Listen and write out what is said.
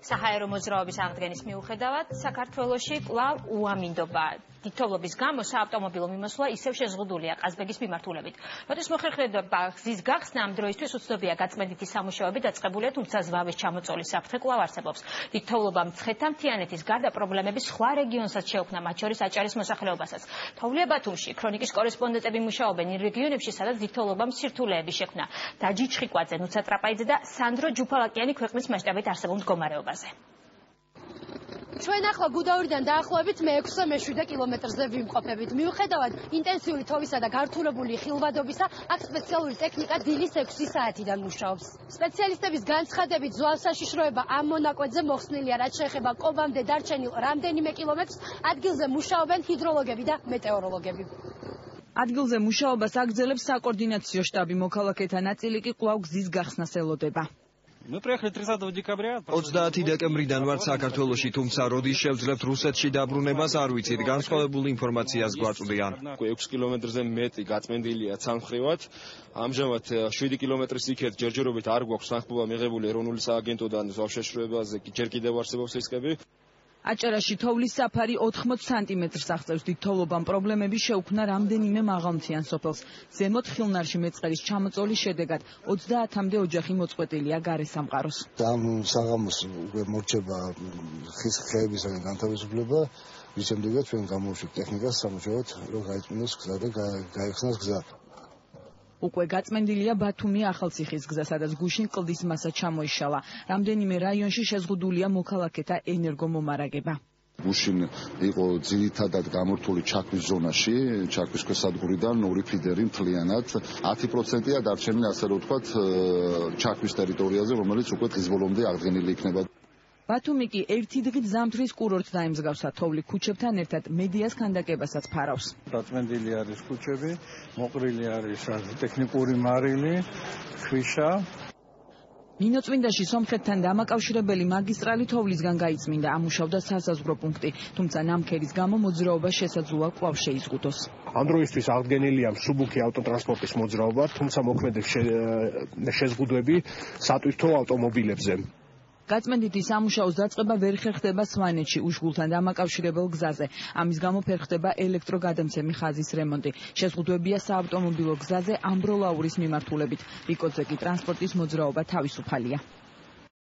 საჰაერო მოძრაობის აღდგენის მიუხედავად საქართველოში კვლავ უამინდობა თითოეულობის გამო საავტომობილო მიმოსვლა ისევ შეზღუდულია ყაზბეგის მიმართულებით. როდის მოხერხდება გზის გახსნა ამ დროისთვის უცნობია გაწმენდითი სამუშაოები დაწყებულია, თუმცა ზვავის ჩამოწოლის საფრთხე კვლავ არსებობს. თითოეულობა მცხეთა-მთიანეთის გარდა პრობლემები სხვა რეგიონსაც შეუქმნა, მათ შორის აჭარის მოსახლეობასაც. თოვლია ბათუმში ქრონიკის კორესპონდენტები მუშაობენ იმ რეგიონებში, სადაც თითოეულობამ სირთულეები შექმნა. დაჯი ჩხიკვაძე, ნუცა ტრაპაიძე და სანდრო ჯუფალაკიანი ქვეყნის მასშტაბით არსებულ მდგომარეობაზე. ჩვენ ახლა გუდაურიდან დაახლოებით მე-6 მე-7 კილომეტრზე ვიმყოფებით. მიუხედავად ინტენსიური თოვისა და გართულებული ხილვადობისა, აქ სპეციალური ტექნიკა დილის 6 საათიდან მუშაობს. სპეციალისტების განცხადებით, ზვავს საშიშროება ამ მონაკვეთზე მოხსნილია, რაც შეეხება კობამდე დარჩენილ რამდენიმე კილომეტრს, ადგილზე მუშაობენ ჰიდროლოგები და მეტეოროლოგები. ადგილზე მუშაობას აგრძელებს საკოორდინაციო შტაბი, მოქალაქეთა ნაწილი კი კვლავ გზის გახსნას ელოდება. 30 დეკემბრიდან ვართ საქართველოში, თუმცა როდის შევძლებთ რუსეთში დაბრუნებას არ ვიცით, განსხვავებული ინფორმაციას გვაწვდიან. 6 კილომეტრზე მეტი გაწმენდილია ცალმხრივად. ამჟამად 7 კილომეტრის იქეთ ჯერჯერობით არ გვაქვს თანხმობა მიღებული ეროვნული სააგენტოდან ზავშეშროებაზე, ჯერ კიდევ არსებობს რისკები. აჭარაში თოვლის საფარი 80 სანტიმეტრს აღწევს. თითოეულობამ პრობლემები შეუქმნა რამდენიმე მაღალმთიან სოფელს. ზემოთ ხილნარში მეწყერის ჩამოწოლის შედეგად 30-მდე ოჯახი მოწყვეტილია გარესამყაროს. ამ საღამოს უკვე მორჩება ხის ხეებისგან განთავისუფლება, რის შემდეგაც ჩვენ გამოვშვით ტექნიკას სამუშაოდ, რომ გაიწმინოს გზა და გაიხსნას გზა. უკვე გაწმენდილია ბათუმი ახალციხის გზა, სადაც გუშინ კლდის მასა ჩამოიშალა. რამდენიმე რაიონში შეზღუდულია მოქალაქეთა ენერგომომარაგება. გუშინ იყო ძირითადად გამორთული ჩაქვის ზონაში, ჩაქვის ქვესადგურიდან 2 ფიდერი მთლიანად, 10%-ია დარჩენილი, ასე რომ ვთქვათ, ჩაქვის ტერიტორიაზე, რომელიც უკვე დღის ბოლომდე აღდგენილი იქნება. ბათუმი კი ერთი დღით ზამთრის კურორტს დაემსგავსა, თოვლი ქუჩებთან ერთად მედიას ქანდაკებასაც ფარავს. გაწმენდილი არის ქუჩები, მოყრილი არის ტექნიკური მარილი, ქვიშა. ნინოწმინდაში სომხეთთან დამაკავშირებელი მაგისტრალი თოვლისგან გაიწმინდა, ამუშავდა სასაზღვრო პუნქტი, თუმცა ნამქერის გამო მოძრაობა შესაძლოა კვლავ შეიზღუდოს. ამ დროისთვის აღდგენილია მსუბუქი ავტოტრანსპორტის მოძრაობა, თუმცა მოქმედებს შეზღუდვები სატვირთო ავტომობილებზე. გაწმენდითი სამუშაოს დაწყება ვერ ხერხდება სვანეთში უშგულთან დამაკავშირებელ გზაზე. ამის გამო ფერხდება ელექტროგადამცემი ხაზის რემონტი. შეზღუდვებია საავტომობილო გზაზე ამბროლაურის მიმართულებით. რიკოძე კი ტრანსპორტის მოძრაობა თავისუფალია.